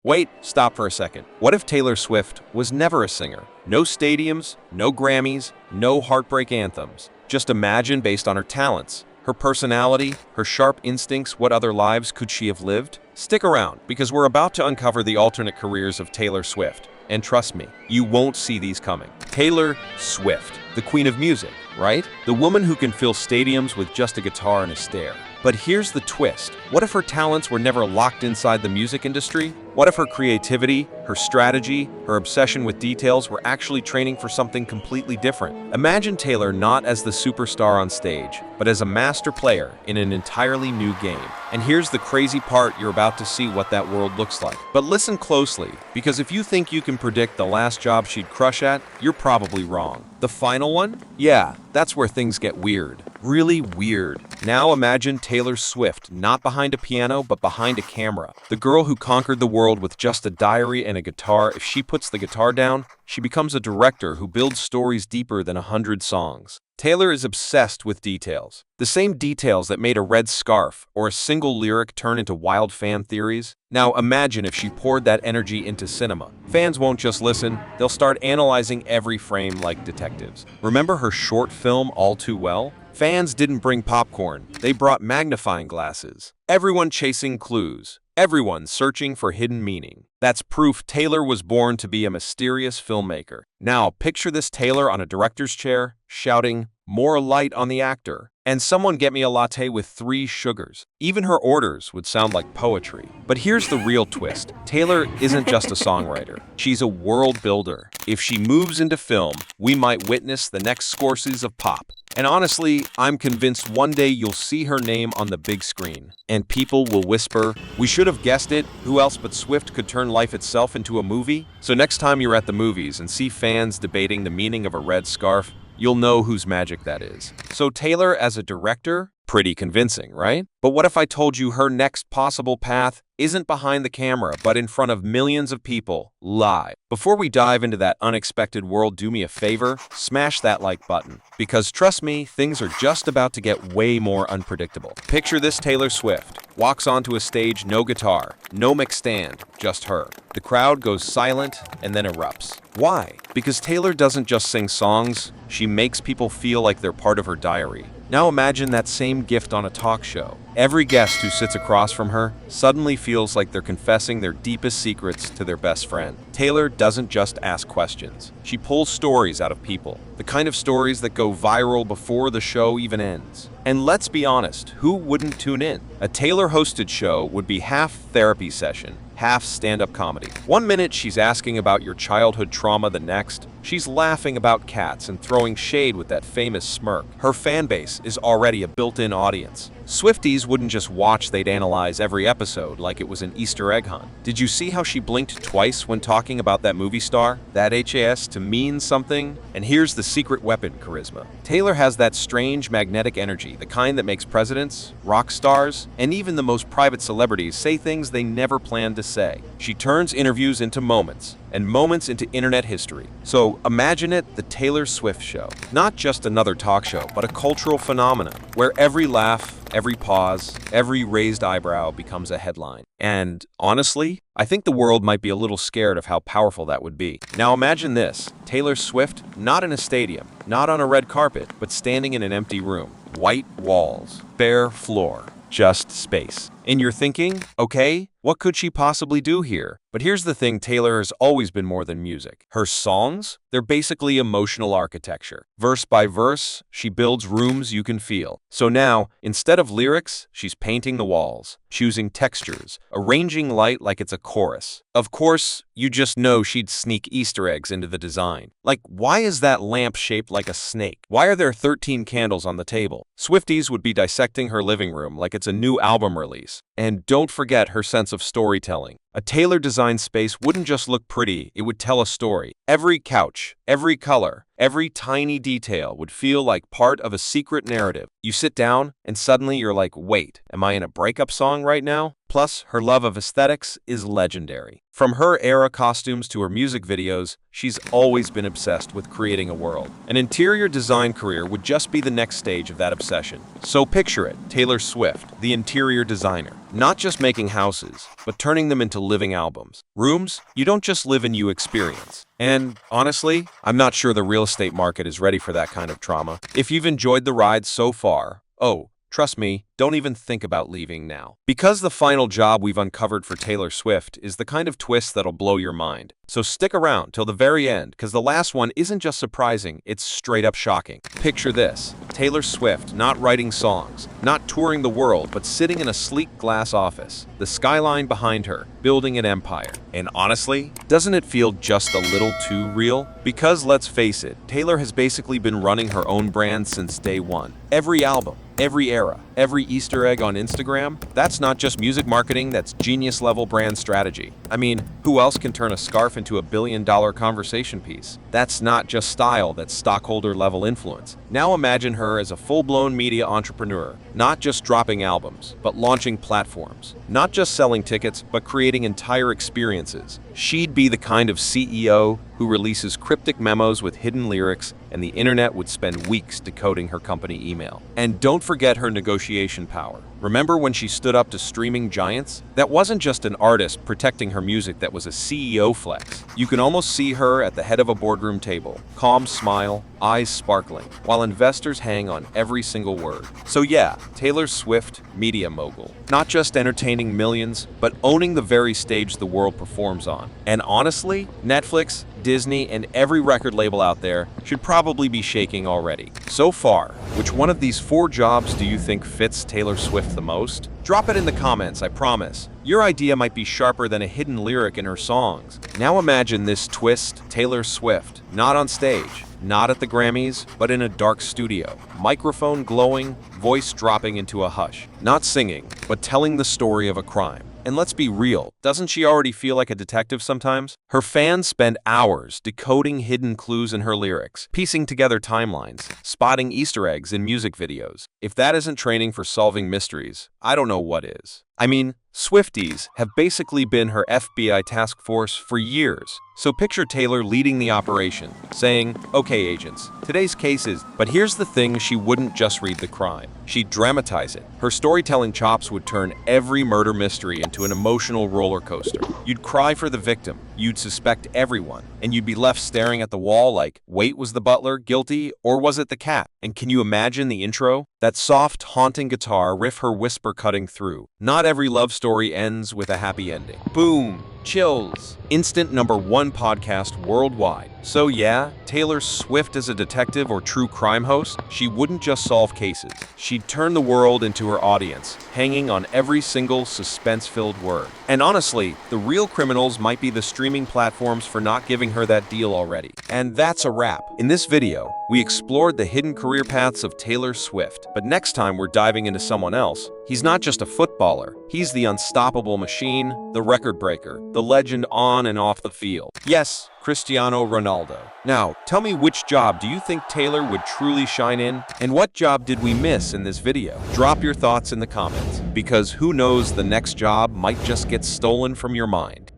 Wait, stop for a second. What if Taylor Swift was never a singer? No stadiums, no Grammys, no heartbreak anthems. Just imagine based on her talents, her personality, her sharp instincts, what other lives could she have lived? Stick around, because we're about to uncover the alternate careers of Taylor Swift. And trust me, you won't see these coming. Taylor Swift, the queen of music, right? The woman who can fill stadiums with just a guitar and a stare. But here's the twist. What if her talents were never locked inside the music industry? What if her creativity, her strategy, her obsession with details were actually training for something completely different? Imagine Taylor not as the superstar on stage, but as a master player in an entirely new game. And here's the crazy part, you're about to see what that world looks like. But listen closely, because if you think you can predict the last job she'd crush at, you're probably wrong. The final one? Yeah, that's where things get weird. Really weird. Now imagine Taylor Swift not behind a piano but behind a camera. The girl who conquered the world with just a diary and a guitar. If she puts the guitar down, she becomes a director who builds stories deeper than 100 songs. Taylor is obsessed with details. The same details that made a red scarf or a single lyric turn into wild fan theories. Now imagine if she poured that energy into cinema. Fans won't just listen, they'll start analyzing every frame like detectives. Remember her short film All Too Well? Fans didn't bring popcorn, they brought magnifying glasses. Everyone chasing clues. Everyone searching for hidden meaning. That's proof Taylor was born to be a mysterious filmmaker. Now, picture this Taylor on a director's chair, shouting, "More light on the actor," and "Someone get me a latte with 3 sugars." Even her orders would sound like poetry. But here's the real twist. Taylor isn't just a songwriter. She's a world builder. If she moves into film, we might witness the next Scorsese of pop. And honestly, I'm convinced one day you'll see her name on the big screen. And people will whisper, "We should have guessed it. Who else but Swift could turn life itself into a movie?" So next time you're at the movies and see fans debating the meaning of a red scarf, you'll know whose magic that is. So Taylor as a director? Pretty convincing, right? But what if I told you her next possible path isn't behind the camera, but in front of millions of people, live? Before we dive into that unexpected world, do me a favor, smash that like button. Because trust me, things are just about to get way more unpredictable. Picture this Taylor Swift. Walks onto a stage, no guitar, no mic stand, just her. The crowd goes silent and then erupts. Why? Because Taylor doesn't just sing songs, she makes people feel like they're part of her diary. Now imagine that same gift on a talk show. Every guest who sits across from her suddenly feels like they're confessing their deepest secrets to their best friend. Taylor doesn't just ask questions. She pulls stories out of people, the kind of stories that go viral before the show even ends. And let's be honest, who wouldn't tune in? A Taylor-hosted show would be half therapy session, half stand-up comedy. One minute she's asking about your childhood trauma, the next, she's laughing about cats and throwing shade with that famous smirk. Her fan base is already a built-in audience. Swifties wouldn't just watch, they'd analyze every episode like it was an Easter egg hunt. Did you see how she blinked twice when talking about that movie star? That HAS to mean something? And here's the secret weapon, charisma. Taylor has that strange magnetic energy, the kind that makes presidents, rock stars, and even the most private celebrities say things they never planned to say. She turns interviews into moments, and moments into internet history. So imagine it, the Taylor Swift Show. Not just another talk show, but a cultural phenomenon where every laugh, every pause, every raised eyebrow becomes a headline. And honestly, I think the world might be a little scared of how powerful that would be. Now imagine this, Taylor Swift not in a stadium, not on a red carpet, but standing in an empty room. White walls, bare floor, just space. And you're thinking, okay, what could she possibly do here? But here's the thing, Taylor has always been more than music. Her songs, they're basically emotional architecture. Verse by verse, she builds rooms you can feel. So now, instead of lyrics, she's painting the walls, choosing textures, arranging light like it's a chorus. Of course, you just know she'd sneak Easter eggs into the design. Like, why is that lamp shaped like a snake? Why are there 13 candles on the table? Swifties would be dissecting her living room like it's a new album release. And don't forget her sense of storytelling. A Taylor-designed space wouldn't just look pretty, it would tell a story. Every couch, every color, every tiny detail would feel like part of a secret narrative. You sit down, and suddenly you're like, wait, am I in a breakup song right now? Plus, her love of aesthetics is legendary. From her era costumes to her music videos, she's always been obsessed with creating a world. An interior design career would just be the next stage of that obsession. So picture it, Taylor Swift, the interior designer. Not just making houses, but turning them into living albums. Rooms you don't just live in, you experience. And honestly, I'm not sure the real estate market is ready for that kind of trauma. If you've enjoyed the ride so far, trust me, don't even think about leaving now. Because the final job we've uncovered for Taylor Swift is the kind of twist that'll blow your mind. So stick around till the very end, because the last one isn't just surprising, it's straight up shocking. Picture this: Taylor Swift not writing songs, not touring the world, but sitting in a sleek glass office, the skyline behind her, building an empire. And honestly, doesn't it feel just a little too real? Because let's face it, Taylor has basically been running her own brand since day one. Every album, every era, every Easter egg on Instagram, that's not just music marketing, that's genius-level brand strategy. I mean, who else can turn a scarf into a billion-dollar conversation piece? That's not just style, that's stockholder-level influence. Now imagine her as a full-blown media entrepreneur, not just dropping albums, but launching platforms. Not just selling tickets, but creating entire experiences. She'd be the kind of CEO who releases cryptic memos with hidden lyrics, and the internet would spend weeks decoding her company email. And don't forget her negotiation power. Remember when she stood up to streaming giants? That wasn't just an artist protecting her music, that was a CEO flex. You can almost see her at the head of a boardroom table, calm smile, eyes sparkling, while investors hang on every single word. So yeah, Taylor Swift, media mogul. Not just entertaining millions, but owning the very stage the world performs on. And honestly, Netflix, Disney, and every record label out there should probably be shaking already. So far, which one of these 4 jobs do you think fits Taylor Swift the most? Drop it in the comments, I promise. Your idea might be sharper than a hidden lyric in her songs. Now imagine this twist: Taylor Swift, not on stage, not at the Grammys, but in a dark studio. Microphone glowing, voice dropping into a hush. Not singing, but telling the story of a crime. And let's be real, doesn't she already feel like a detective sometimes? Her fans spend hours decoding hidden clues in her lyrics, piecing together timelines, spotting Easter eggs in music videos. If that isn't training for solving mysteries, I don't know what is. I mean, Swifties have basically been her FBI task force for years. So picture Taylor leading the operation, saying, "Okay, agents, today's case is..." But here's the thing: she wouldn't just read the crime. She'd dramatize it. Her storytelling chops would turn every murder mystery into an emotional roller coaster. You'd cry for the victim, you'd suspect everyone, and you'd be left staring at the wall like, wait, was the butler guilty, or was it the cat? And can you imagine the intro? That soft, haunting guitar riff, her whisper cutting through. Not every love story ends with a happy ending. Boom! Chills. Instant #1 podcast worldwide. So yeah, Taylor Swift as a detective or true crime host, she wouldn't just solve cases. She'd turn the world into her audience, hanging on every single suspense-filled word. And honestly, the real criminals might be the streaming platforms for not giving her that deal already. And that's a wrap. In this video, we explored the hidden career paths of Taylor Swift. But next time we're diving into someone else. He's not just a footballer, he's the unstoppable machine, the record breaker, the legend on and off the field. Yes, Cristiano Ronaldo. Now, tell me, which job do you think Taylor would truly shine in? And what job did we miss in this video? Drop your thoughts in the comments, because who knows, the next job might just get stolen from your mind.